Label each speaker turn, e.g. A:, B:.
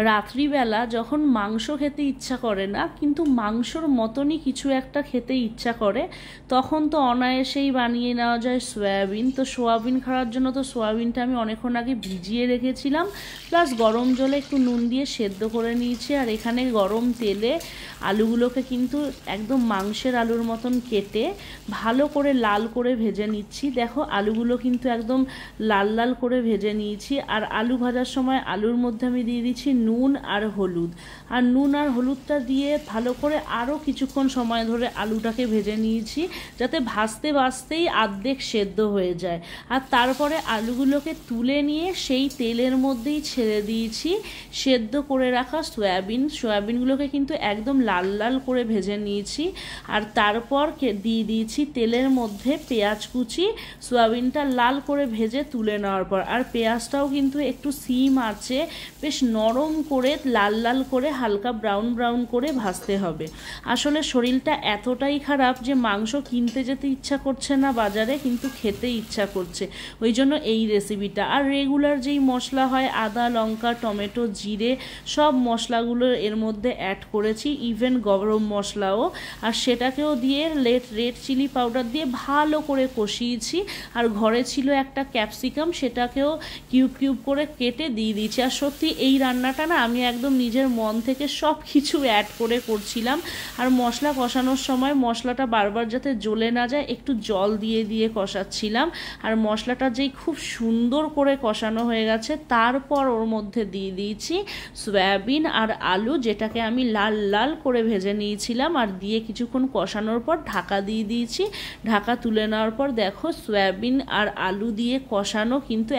A: রাত্রিবেলা যখন মাংস খেতে ইচ্ছা করে না, কিন্তু মাংসর মতনই কিছু একটা খেতে ইচ্ছা করে, তখন তো অনায়াসেই বানিয়ে নেওয়া যায় সয়াবিন। তো সোয়াবিন খাওয়ার জন্য তো সোয়াবিনটা আমি অনেকক্ষণ আগে ভিজিয়ে রেখেছিলাম, প্লাস গরম জলে একটু নুন দিয়ে সেদ্ধ করে নিয়েছি। আর এখানে গরম তেলে আলুগুলোকে কিন্তু একদম মাংসের আলুর মতন কেটে ভালো করে লাল করে ভেজে নিচ্ছি। দেখো আলুগুলো কিন্তু একদম লাল লাল করে ভেজে নিয়েছি। আর আলু ভাজার সময় আলুর মধ্যে আমি দিয়ে দিচ্ছি নুন আর হলুদ। আর নুন আর হলুদটা দিয়ে ভালো করে আরও কিছুক্ষণ সময় ধরে আলুটাকে ভেজে নিয়েছি, যাতে ভাজতে ভাজতেই আর্ধেক সেদ্ধ হয়ে যায়। আর তারপরে আলুগুলোকে তুলে নিয়ে সেই তেলের মধ্যেই ছেড়ে দিয়েছি সেদ্ধ করে রাখা সোয়াবিনগুলোকে কিন্তু একদম লাল লাল করে ভেজে নিয়েছি। আর তারপর দিয়ে দিয়েছি তেলের মধ্যে পেঁয়াজ কুচি, সোয়াবিনটা লাল করে ভেজে তুলে নেওয়ার পর। আর পেঁয়াজটাও কিন্তু একটু সিম আছে, বেশ নরম করে লাল লাল করে হালকা ব্রাউন ব্রাউন করে ভাজতে হবে। আসলে শরীরটা এতটাই খারাপ যে মাংস কিনতে যেতে ইচ্ছা করছে না বাজারে, কিন্তু খেতে ইচ্ছা করছে, ওই জন্য এই রেসিপিটা। আর রেগুলার যেই মশলা হয় আদা লঙ্কা টমেটো জিরে সব মশলাগুলো এর মধ্যে অ্যাড করেছি, ইভেন গরম মশলাও। আর সেটাকেও দিয়ে রেড চিলি পাউডার দিয়ে ভালো করে কষিয়েছি। আর ঘরে ছিল একটা ক্যাপসিকাম, সেটাকেও কিউব কিউব করে কেটে দিয়ে দিয়েছি। আর সত্যি এই রান্নাটা না আমি একদম নিজের মন থেকে সব কিছু অ্যাড করে করছিলাম। আর মশলা কষানোর সময় মশলাটা বারবার যাতে জ্বলে না যায় একটু জল দিয়ে দিয়ে কষাচ্ছিলাম। আর মশলাটা যেই খুব সুন্দর করে কষানো হয়ে গেছে, তারপর ওর মধ্যে দিয়ে দিয়েছি সয়াবিন আর আলু, যেটাকে আমি লাল লাল করে ভেজে নিয়েছিলাম। আর দিয়ে কিছুক্ষণ কষানোর পর ঢাকা দিয়ে দিয়েছি। ঢাকা তুলে নেওয়ার পর দেখো সয়াবিন আর আলু দিয়ে কষানো কিন্তু